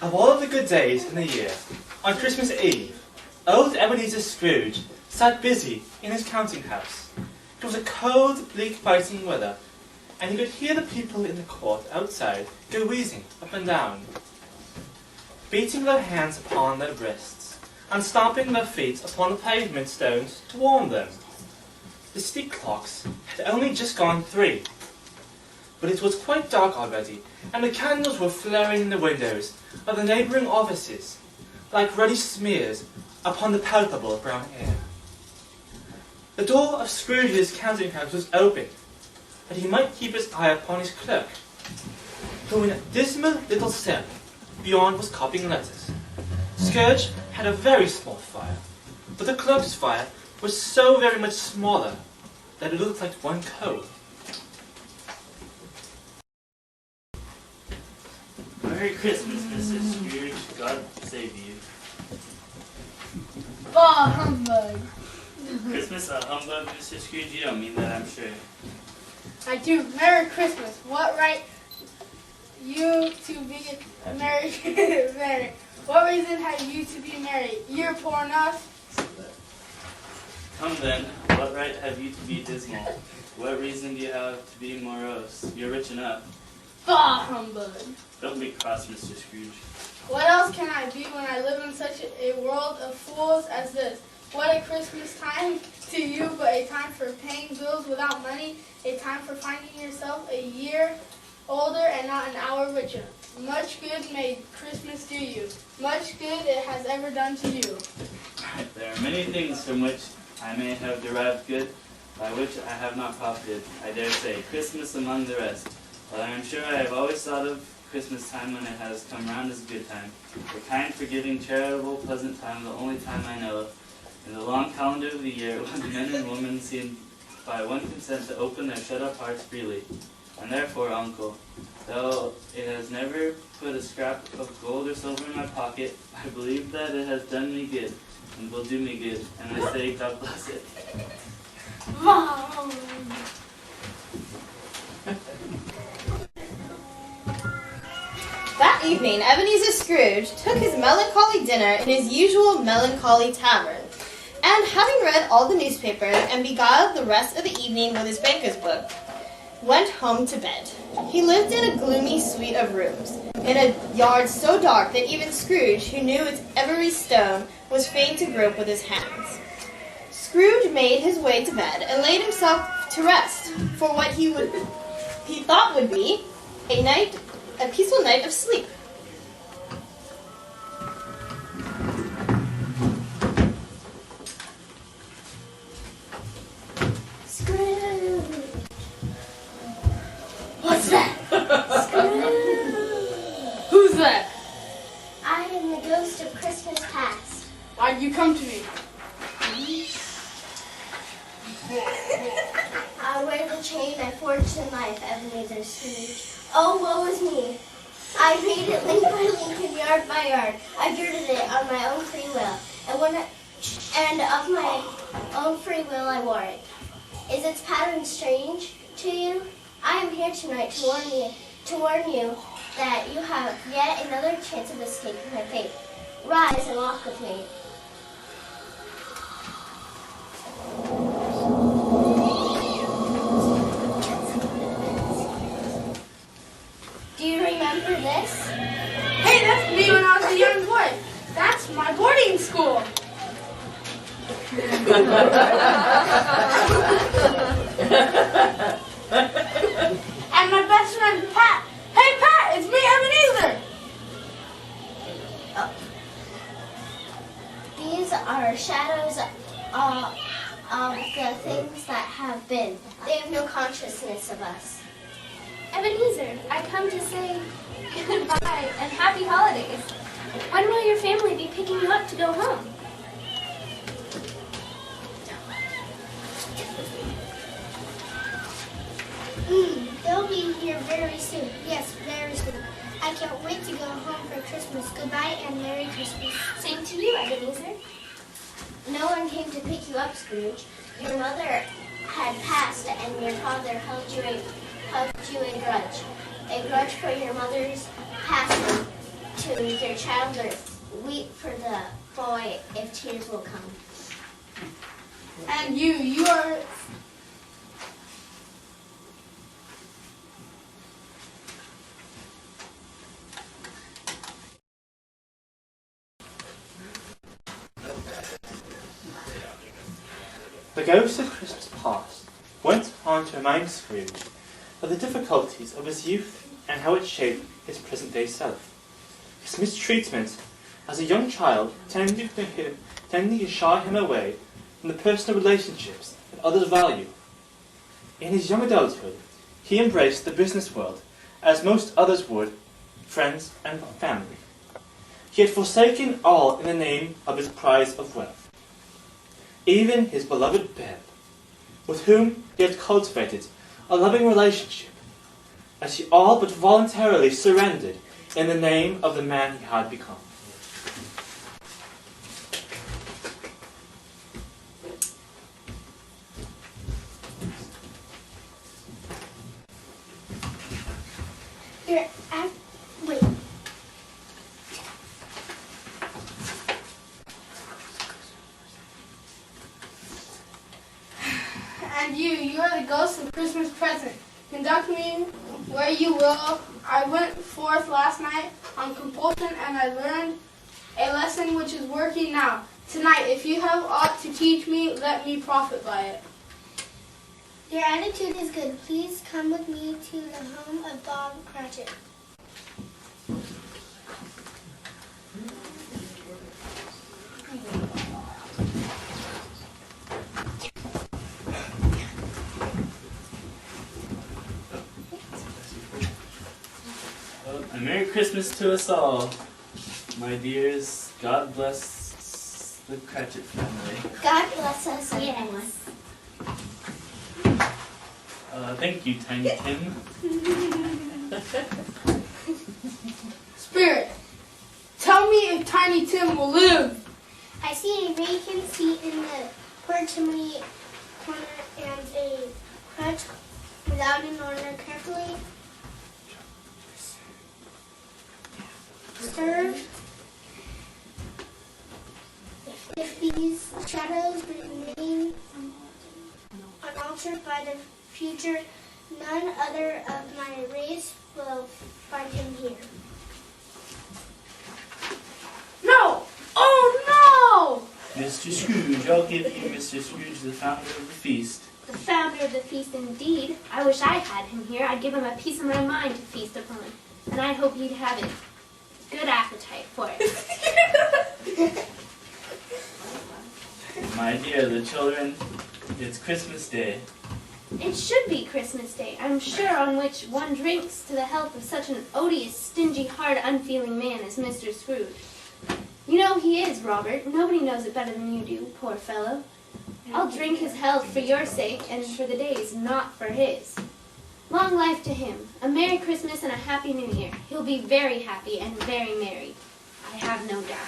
Of all of the good days in the year, on Christmas Eve, old Ebenezer Scrooge sat busy in his counting house. It was a cold, bleak, biting weather, and he could hear the people in the court outside go wheezing up and down, beating their hands upon their breasts, and stamping their feet upon the pavement stones to warm them. The city clocks had only just gone 3, but it was quite dark already, and the candles were flaring in the windows of the neighbouring offices, like ruddy smears upon the palpable brown air. The door of Scrooge's counting house was open, that he might keep his eye upon his clerk, who in a dismal little cell beyond was copying letters. Scrooge had a very small fire, but the clerk's fire was so very much smaller that it looked like one coal. Merry Christmas, Mrs. Scrooge. God save you. Bah, humbug. Christmas a humbug, Mr. Scrooge? You don't mean that, I'm sure. I do. Merry Christmas. What right you to be married? Married. What reason have you to be married? You're poor enough. Come then, what right have you to be dismal? What reason do you have to be morose? You're rich enough. Bah, humbug. Don't be cross, Mr. Scrooge. What else can I be when I live in such a world of fools as this? What a Christmas time to you, but a time for paying bills without money, a time for finding yourself a year older and not an hour richer. Much good may Christmas do you. Much good it has ever done to you. There are many things from which I may have derived good, by which I have not profited, I dare say, Christmas among the rest. But I am sure I have always thought of Christmas time when it has come round as a good time, a kind, forgiving, charitable, pleasant time, the only time I know of, in the long calendar of the year, when men and women seem by one consent to open their shut-up hearts freely. And therefore, uncle, though it has never put a scrap of gold or silver in my pocket, I believe that it has done me good, and will do me good, and I say, God bless it. Mom. That evening, Ebenezer Scrooge took his melancholy dinner in his usual melancholy tavern, and having read all the newspapers and beguiled the rest of the evening with his banker's book, went home to bed. He lived in a gloomy suite of rooms, in a yard so dark that even Scrooge, who knew its every stone, was fain to grope with his hands. Scrooge made his way to bed and laid himself to rest for what he thought would be a peaceful night of sleep. Scrooge! What's that? Scrooge! Who's that? I am the ghost of Christmas past. Why'd you come to me? I wear the chain I forged in life, Ebenezer Scrooge. Oh, woe is me. I made it link by link and yard by yard. I girded it on my own free will, and of my own free will I wore it. Is its pattern strange to you? I am here tonight to warn you that you have yet another chance of escaping my fate. Rise and walk with me. Do you remember this? Hey, that's me when I was a young boy. That's my boarding school. And my best friend, Pat. Hey, Pat, it's me, Ebenezer. These are shadows of the things that have been. They have no consciousness of us. Ebenezer, I come to say goodbye and happy holidays. When will your family be picking you up to go home? They'll be here very soon. Yes, very soon. I can't wait to go home for Christmas. Goodbye and Merry Christmas. Same to you, Ebenezer. No one came to pick you up, Scrooge. Your mother had passed and your father held you a grudge. A grudge for your mother's passing. tunes your child learns. Weep for the boy if tears will come. And you are... The ghost of Christmas past went on to remind Scrooge of the difficulties of his youth and how it shaped his present-day self. His mistreatment as a young child tended to shy him away from the personal relationships that others value. In his young adulthood, he embraced the business world as most others would, friends and family. He had forsaken all in the name of his prize of wealth. Even his beloved Beb, with whom he had cultivated a loving relationship, as he all but voluntarily surrendered in the name of the man he had become. Wait. And you are the ghost of Christmas present. Conduct me where you will. I went forth last night on compulsion and I learned a lesson which is working now. Tonight, if you have aught to teach me, let me profit by it. Your attitude is good. Please come with me to the home of Bob Cratchit. A Merry Christmas to us all, my dears. God bless the Cratchit family. God bless us, everyone. Thank you, Tiny Tim. Spirit, tell me if Tiny Tim will live. I see a vacant seat in the poor chimney corner and a crutch without an order carefully served. If these shadows remain unaltered by the future, none other of my race will find him here. No! Oh no! Mr. Scrooge, I'll give you Mr. Scrooge, the founder of the feast. The founder of the feast indeed. I wish I had him here. I'd give him a piece of my mind to feast upon. And I hope he'd have it. Good appetite for it. My dear, the children, it's Christmas Day. It should be Christmas Day, I'm sure, on which one drinks to the health of such an odious, stingy, hard, unfeeling man as Mr. Scrooge. You know he is, Robert. Nobody knows it better than you do, poor fellow. I'll drink his health for your sake and for the day's, not for his. Long life to him. A Merry Christmas and a Happy New Year. He'll be very happy and very merry. I have no doubt.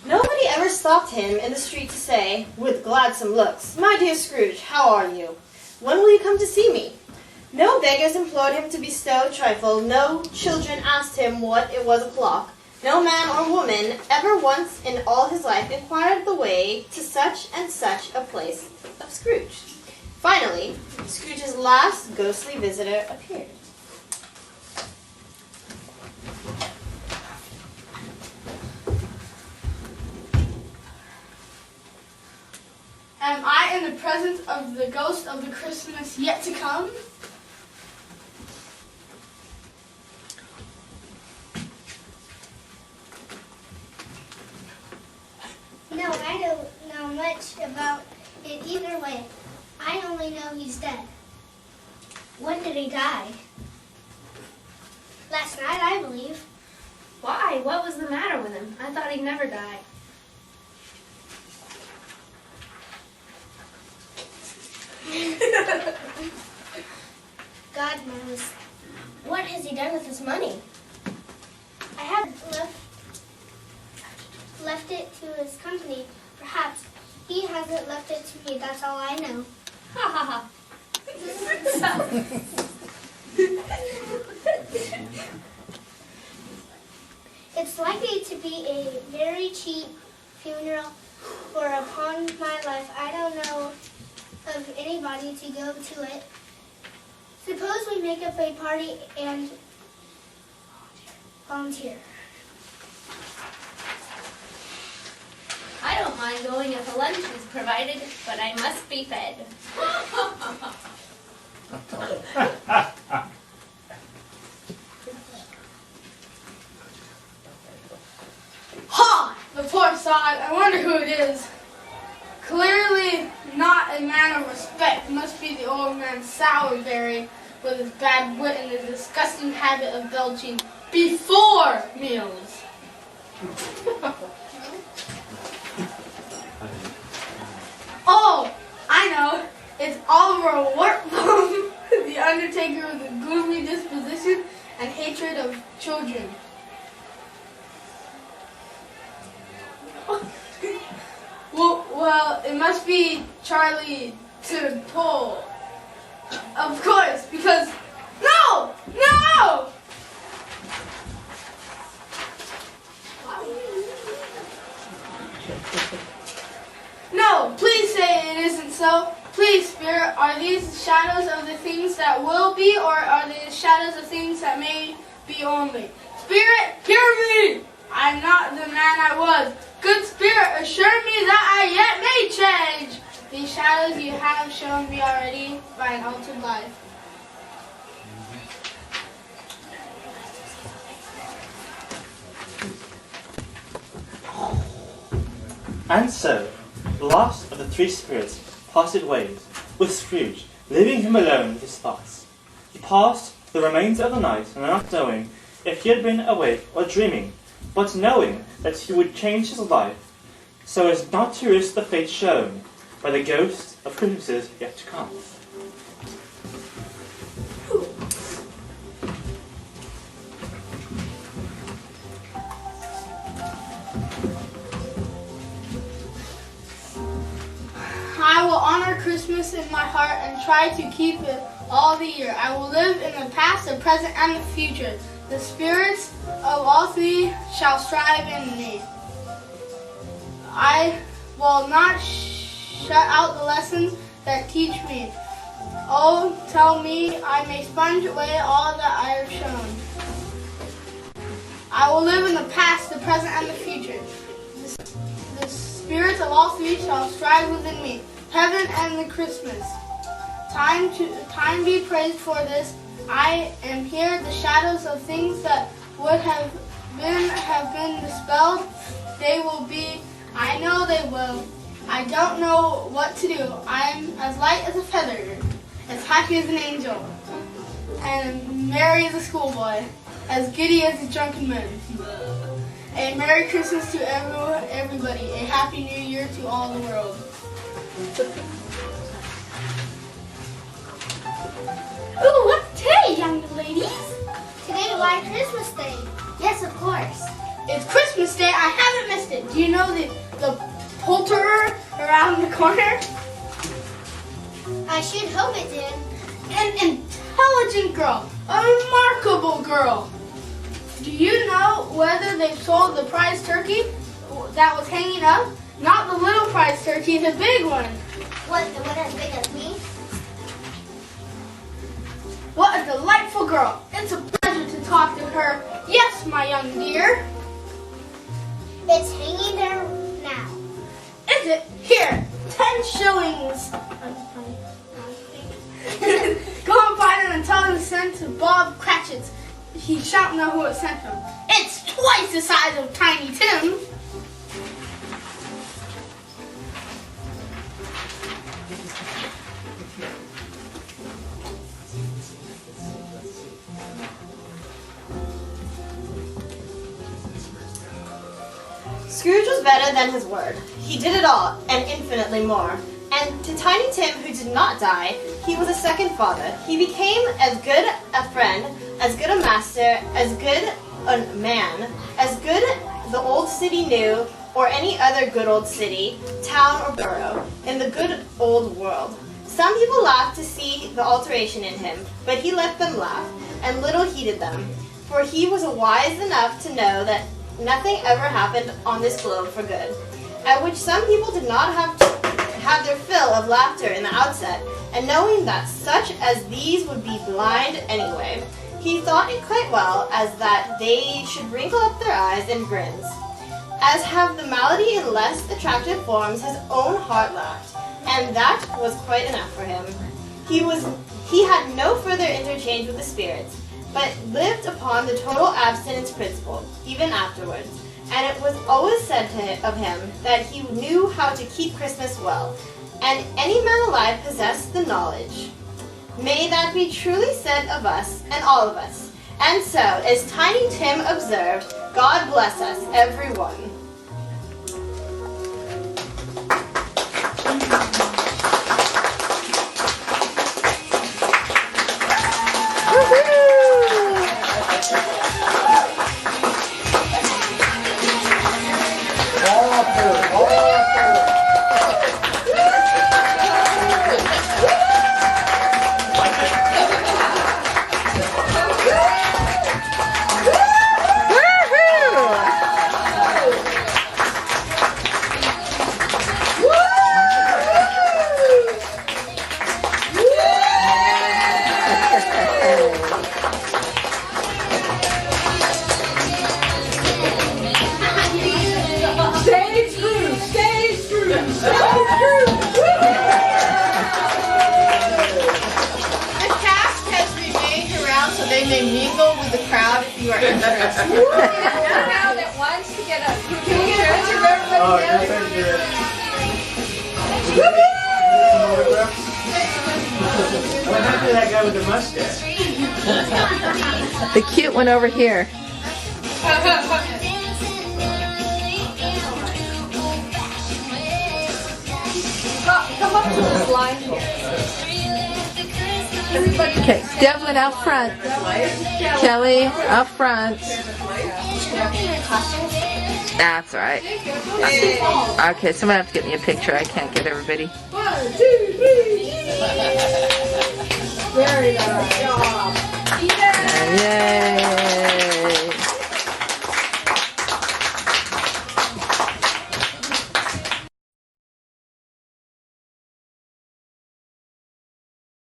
Nobody ever stopped him in the street to say, with gladsome looks, "My dear Scrooge, how are you? When will you come to see me?" No beggars implored him to bestow a trifle. No children asked him what it was o'clock. No man or woman ever once in all his life inquired the way to such and such a place of Scrooge. Finally, Scrooge's last ghostly visitor appeared. Am I in the presence of the ghost of the Christmas yet to come? No, I don't know much about it either way. I only know he's dead. When did he die? Last night, I believe. Why? What was the matter with him? I thought he'd never die. God knows. What has he done with his money? I have left it to his company. Perhaps he hasn't left it to me. That's all I know. Ha ha ha. It's likely to be a very cheap funeral, for upon my life I don't know of anybody to go to it. Suppose we make up a party and volunteer. I don't mind going if a lunch is provided, but I must be fed. Ha! The poor sod. I wonder who it is. Clearly not a man of respect. Must be the old man Sourberry with his bad wit and his disgusting habit of belching before meals. Oh, I know. It's Oliver Wartbum, the undertaker with a gloomy disposition and hatred of children. Well, it must be Charlie to pull. Of course, because no! No, please say it isn't so. Please, Spirit, are these shadows of the things that will be, or are they shadows of things that may be only? Spirit, hear me! I'm not the man I was. Good Spirit, assure me that I yet may change. These shadows you have shown me already by an altered life. And so, the last of the three spirits parted ways, with Scrooge, leaving him alone with his thoughts. He passed the remains of the night, not knowing if he had been awake or dreaming, but knowing that he would change his life so as not to risk the fate shown by the ghost of Christmases yet to come. I will honor Christmas in my heart and try to keep it all the year. I will live in the past, the present, and the future. The spirits of all three shall strive in me. I will not shut out the lessons that teach me. Oh, tell me I may sponge away all that I have shown. I will live in the past, the present, and the future. The spirits of all three shall strive within me. Heaven and the Christmas. Time be praised for this. I am here. The shadows of things that would have been dispelled. They will be. I know they will. I don't know what to do. I am as light as a feather, as happy as an angel, and merry as a schoolboy, as giddy as a drunken man. A Merry Christmas to everybody. A Happy New Year to all the world. Ooh, what's today, young ladies? Today, why Christmas Day? Yes, of course. It's Christmas Day. I haven't missed it. Do you know the poulterer around the corner? I should hope it did. An intelligent girl. A remarkable girl. Do you know whether they've sold the prize turkey that was hanging up? Not the little prize turkey, the big one. What, the one as big as me? What a delightful girl. It's a pleasure to talk to her. Yes, my young dear. It's hanging there now. Is it? Here, 10 shillings. Go and find him and tell him to send to Bob Cratchit's. He shan't know who it sent him. It's twice the size of Tiny Tim. Scrooge was better than his word. He did it all, and infinitely more. And to Tiny Tim, who did not die, he was a second father. He became as good a friend, as good a master, as good a man, as good the old city knew, or any other good old city, town, or borough, in the good old world. Some people laughed to see the alteration in him, but he let them laugh, and little heeded them, for he was wise enough to know that nothing ever happened on this globe for good, at which some people did not have their fill of laughter in the outset, and knowing that such as these would be blind anyway, he thought it quite well as that they should wrinkle up their eyes and grins, as have the malady in less attractive forms his own heart laughed, and that was quite enough for him. He had no further interchange with the spirits, but lived upon the total abstinence principle, even afterwards, and it was always said of him that he knew how to keep Christmas well, and any man alive possessed the knowledge. May that be truly said of us and all of us. And so, as Tiny Tim observed, God bless us, everyone. They may mingle with the crowd if you are interested. Crowd that wants to get a picture of everybody What happened to that guy with the mustache? The cute one over here. Come up to this line here. Okay, Devlin out front. Kelly up front. That's right. Okay, someone have to get me a picture. I can't get everybody. 1, 2, 3. Very nice job.